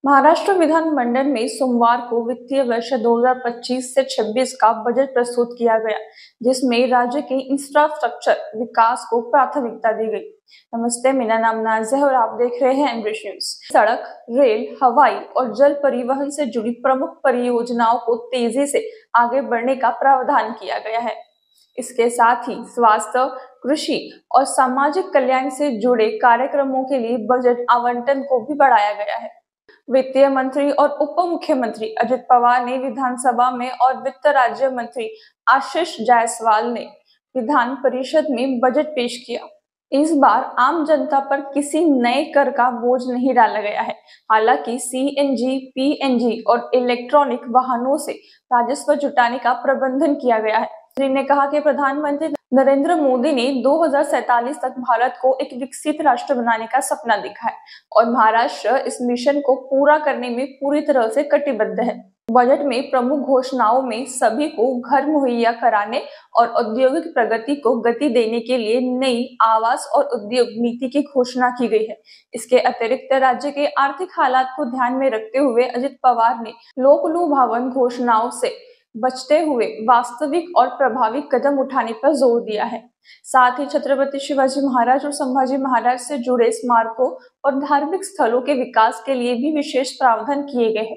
महाराष्ट्र विधानमंडल में सोमवार को वित्तीय वर्ष 2025 से 26 का बजट प्रस्तुत किया गया, जिसमें राज्य के इंफ्रास्ट्रक्चर विकास को प्राथमिकता दी गई। नमस्ते, मेरा नाम नाज़िया और आप देख रहे हैं एनबी न्यूज। सड़क, रेल, हवाई और जल परिवहन से जुड़ी प्रमुख परियोजनाओं को तेजी से आगे बढ़ने का प्रावधान किया गया है। इसके साथ ही स्वास्थ्य, कृषि और सामाजिक कल्याण से जुड़े कार्यक्रमों के लिए बजट आवंटन को भी बढ़ाया गया है। वित्तीय मंत्री और उप मुख्यमंत्री अजित पवार ने विधानसभा में और वित्त राज्य मंत्री आशीष जायसवाल ने विधान परिषद में बजट पेश किया। इस बार आम जनता पर किसी नए कर का बोझ नहीं डाला गया है। हालांकि सीएनजी, पीएनजी और इलेक्ट्रॉनिक वाहनों से राजस्व जुटाने का प्रबंधन किया गया है। मंत्री ने कहा कि प्रधानमंत्री नरेंद्र मोदी ने 2047 तक भारत को एक विकसित राष्ट्र बनाने का सपना देखा है और महाराष्ट्र इस मिशन को पूरा करने में पूरी तरह से कटिबद्ध है। बजट में प्रमुख घोषणाओं में सभी को घर मुहैया कराने और औद्योगिक प्रगति को गति देने के लिए नई आवास और उद्योग नीति की घोषणा की गई है। इसके अतिरिक्त राज्य के आर्थिक हालात को ध्यान में रखते हुए अजित पवार ने लोकलुभावन घोषणाओं से बचते हुए वास्तविक और प्रभावी कदम उठाने पर जोर दिया है। साथ ही छत्रपति शिवाजी महाराज और संभाजी महाराज से जुड़े स्मारकों और धार्मिक स्थलों के विकास के लिए भी विशेष प्रावधान किए गए हैं।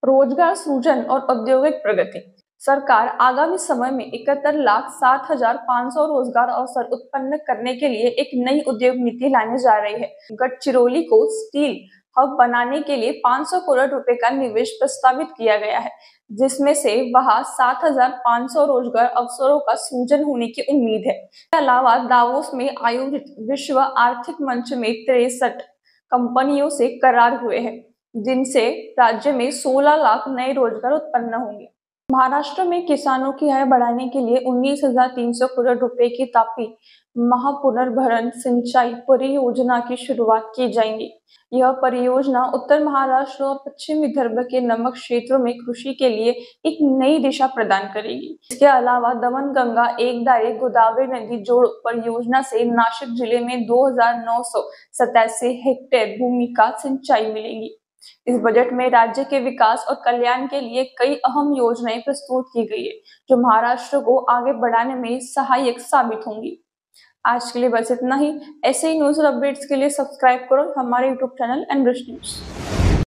रोजगार सृजन और औद्योगिक प्रगति। सरकार आगामी समय में 71,07,500 रोजगार अवसर उत्पन्न करने के लिए एक नई उद्योग नीति लाने जा रही है। गडचिरोली को स्टील हब बनाने के लिए 500 करोड़ रुपए का निवेश प्रस्तावित किया गया है, जिसमें से वहां 7,500 रोजगार अवसरों का सृजन होने की उम्मीद है। इसके अलावा दावोस में आयोजित विश्व आर्थिक मंच में 63 कंपनियों से करार हुए हैं, जिनसे राज्य में 16 लाख नए रोजगार उत्पन्न होंगे। महाराष्ट्र में किसानों की आय बढ़ाने के लिए 19,300 करोड़ रुपए की तापी महापुनर्भरण सिंचाई परियोजना की शुरुआत की जाएगी। यह परियोजना उत्तर महाराष्ट्र और पश्चिम विदर्भ के नमक क्षेत्रों में कृषि के लिए एक नई दिशा प्रदान करेगी। इसके अलावा दमन-गंगा एकदारे गोदावरी नदी जोड़ परियोजना से नासिक जिले में 2,987 हेक्टेयर भूमि का सिंचाई मिलेगी। इस बजट में राज्य के विकास और कल्याण के लिए कई अहम योजनाएं प्रस्तुत की गई है, जो महाराष्ट्र को आगे बढ़ाने में सहायक साबित होंगी। आज के लिए बस इतना ही। ऐसे ही न्यूज और अपडेट्स के लिए सब्सक्राइब करो हमारे यूट्यूब चैनल एनबी न्यूज।